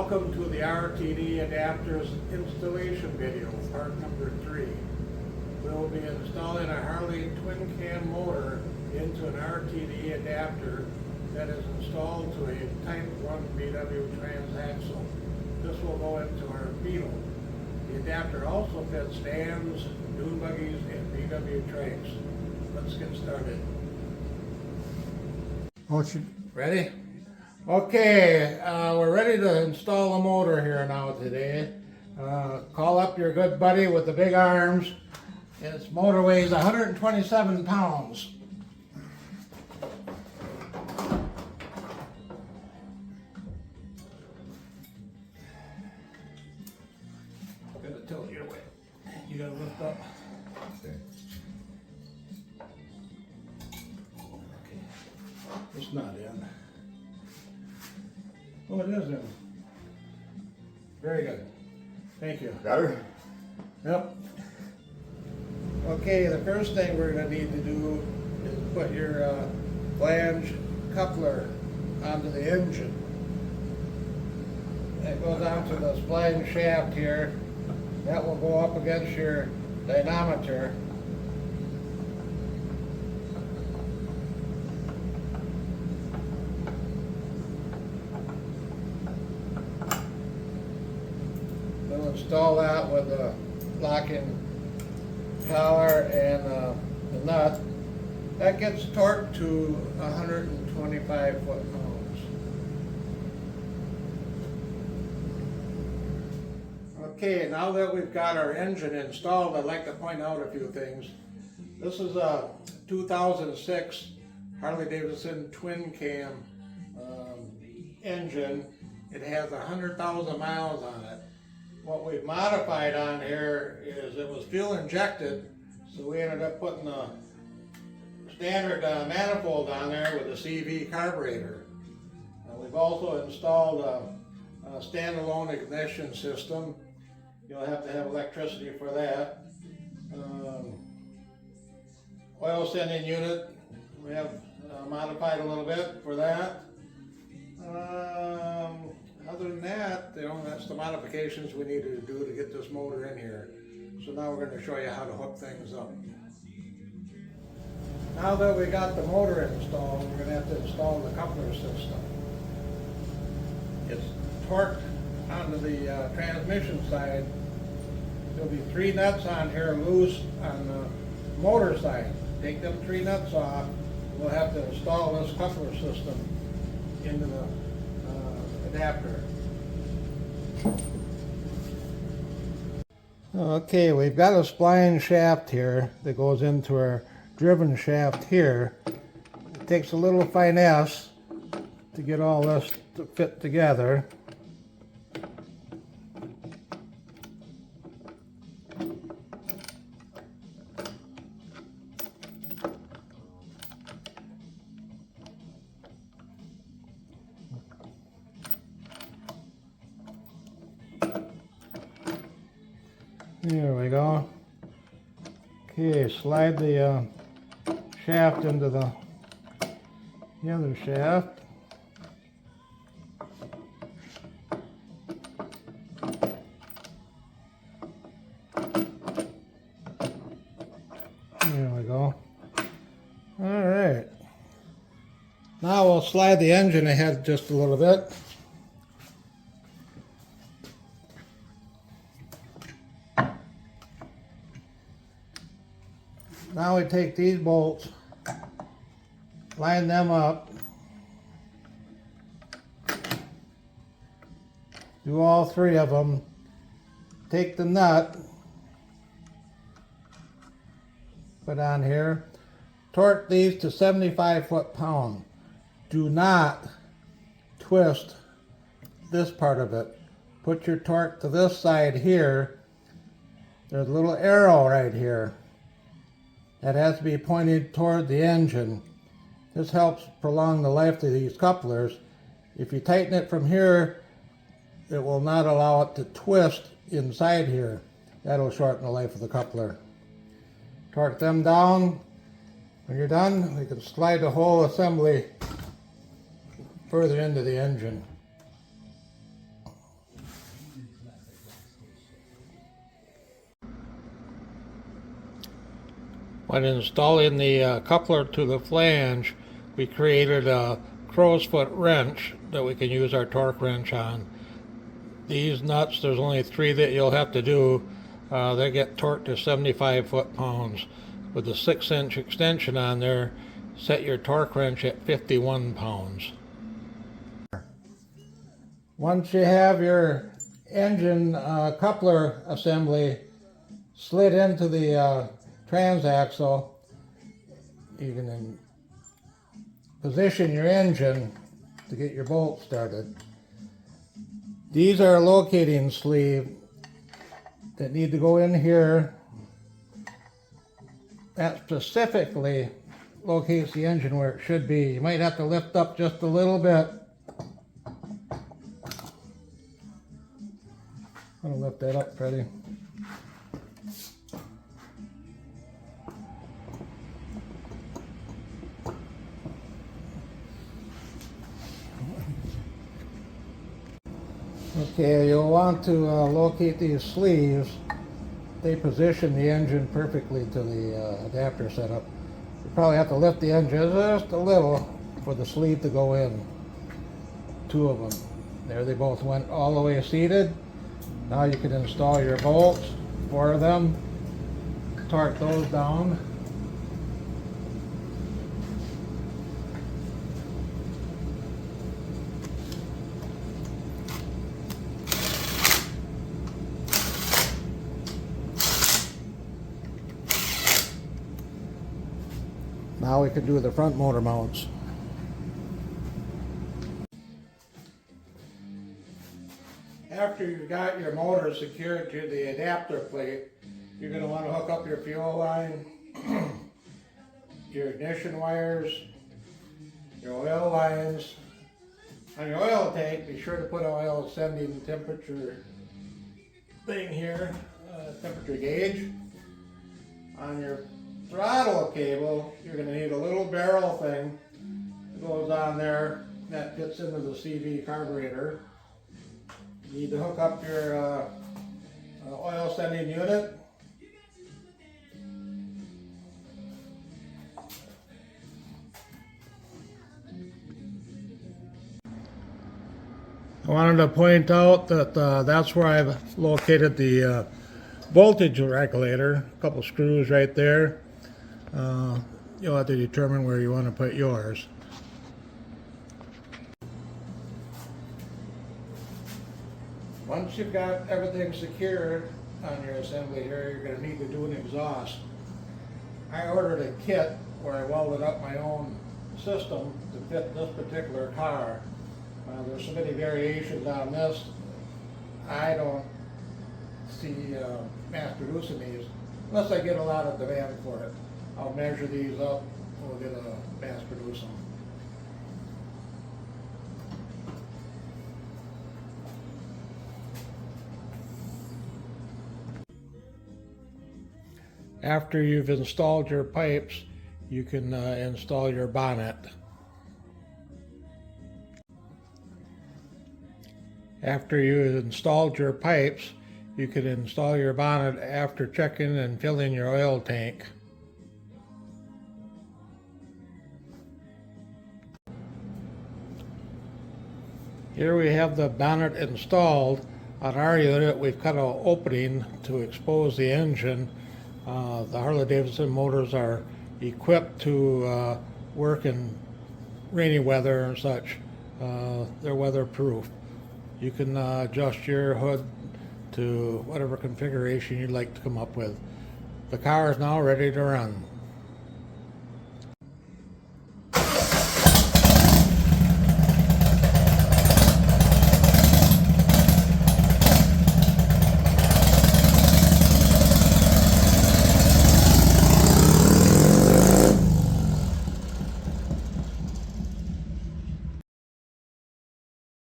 Welcome to the RTD Adapters installation video, part number 3. We'll be installing a Harley Twin Cam motor into an RTD adapter that is installed to a Type 1 VW transaxle. This will go into our Beetle. The adapter also fits vans, dune buggies, and VW tracks. Let's get started. Ready? Okay, we're ready to install a motor here now today. Call up your good buddy with the big arms. Its motor weighs 127 pounds. I'm gonna tilt your way. You gotta lift up. Okay. It's not in. Oh, it is in. Very good. Thank you. Got her? Yep. Okay, the first thing we're going to need to do is put your flange coupler onto the engine. It goes onto the spline shaft here. That will go up against your dynamometer. We'll install that with a locking collar and the nut. That gets torqued to 125 foot-pounds. Okay, now that we've got our engine installed, I'd like to point out a few things. This is a 2006 Harley-Davidson Twin Cam engine. It has 100,000 miles on it. What we've modified on here is it was fuel injected, so we ended up putting a standard manifold on there with a CV carburetor. We've also installed a standalone ignition system. You'll have to have electricity for that. Oil sending unit, we have modified a little bit for that. Other than that, that's the modifications we needed to do to get this motor in here. So now we're going to show you how to hook things up. Now that we got the motor installed, we're going to have to install the coupler system. It's torqued onto the transmission side. There'll be 3 nuts on here loose on the motor side. Take them 3 nuts off. We'll have to install this coupler system into the adapter. Okay, we've got a spline shaft here that goes into our driven shaft here. It takes a little finesse to get all this to fit together. There we go. Okay, slide the shaft into the other shaft. There we go. All right. Now we'll slide the engine ahead just a little bit. Now we take these bolts, line them up, do all 3 of them, take the nut, put on here, torque these to 75 foot-pound. Do not twist this part of it. Put your torque to this side here. There's a little arrow right here. That has to be pointed toward the engine. This helps prolong the life of these couplers. If you tighten it from here, it will not allow it to twist inside here. That'll shorten the life of the coupler. Torque them down. When you're done, we can slide the whole assembly further into the engine. When installing the coupler to the flange, we created a crow's foot wrench that we can use our torque wrench on. These nuts, there's only 3 that you'll have to do. They get torqued to 75 foot-pounds. With the 6-inch extension on there, set your torque wrench at 51 pounds. Once you have your engine coupler assembly slid into the transaxle, you can position your engine to get your bolt started. These are a locating sleeve that need to go in here. That specifically locates the engine where it should be. You might have to lift up just a little bit. I'm going to lift that up, Freddie. Okay, you'll want to locate these sleeves. They position the engine perfectly to the adapter setup. You probably have to lift the engine just a little for the sleeve to go in. 2 of them. There they both went all the way seated. Now you can install your bolts, 4 of them. Torque those down. Now we can do the front motor mounts. After you've got your motor secured to the adapter plate, you're going to want to hook up your fuel line, your ignition wires, your oil lines. On your oil tank, be sure to put an oil ascending temperature thing here, temperature gauge. On your throttle cable, you're going to need a little barrel thing that goes on there that fits into the CV carburetor. You need to hook up your oil sending unit. I wanted to point out that that's where I've located the voltage regulator. A couple screws right there. You'll have to determine where you want to put yours. Once you've got everything secured on your assembly here, you're going to need to do an exhaust. I ordered a kit where I welded up my own system to fit this particular car. There's so many variations on this. I don't see mass producing these unless I get a lot of demand for it. I'll measure these up and we'll get a mass produce them. After you've installed your pipes, you can install your bonnet. After you've installed your pipes, you can install your bonnet after checking and filling your oil tank. Here we have the bonnet installed. On our unit, we've cut an opening to expose the engine. The Harley-Davidson motors are equipped to work in rainy weather and such. They're weatherproof. You can adjust your hood to whatever configuration you'd like to come up with. The car is now ready to run.